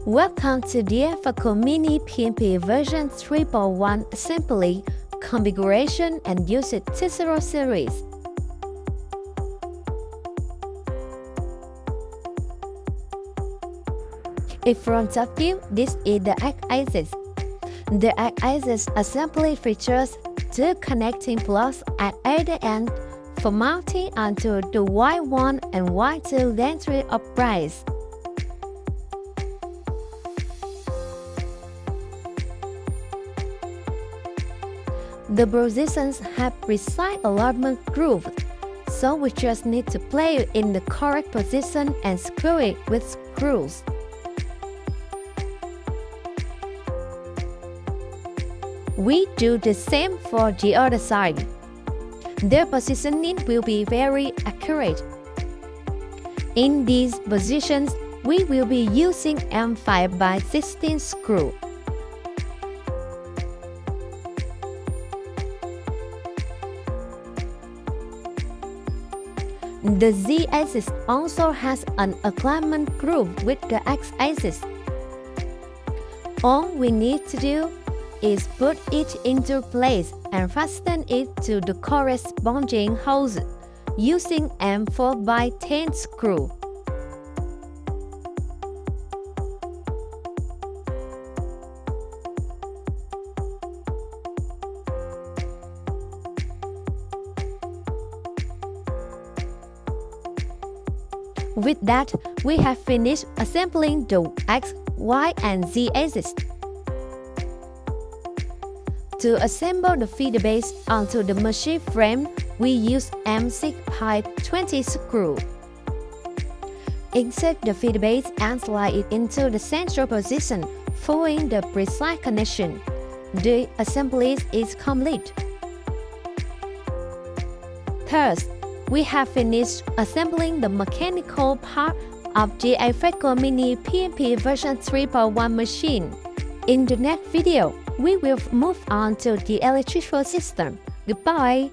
Welcome to the AFARCO Mini PNP version 3.1 Assembly, Configuration and Usage Tutorial Series. In front of you, this is the X-axis. The X-axis assembly features two connecting blocks at either end for mounting onto the Y1 and Y2 gantry uprights. The positions have precise alignment grooves, so we just need to place it in the correct position and screw it with screws. We do the same for the other side. Their positioning will be very accurate. In these positions, we will be using M5x16 screw. The Z-axis also has an alignment groove with the X-axis. All we need to do is put it into place and fasten it to the corresponding holes using M4x10 screw. With that, we have finished assembling the X, Y, and Z axis. To assemble the feeder base onto the machine frame, we use M6x20 screw. Insert the feeder base and slide it into the central position, following the precise connection. The assembly is complete. Thus, we have finished assembling the mechanical part of the AFARCO Mini PNP version 3.1 machine. In the next video, we will move on to the electrical system. Goodbye!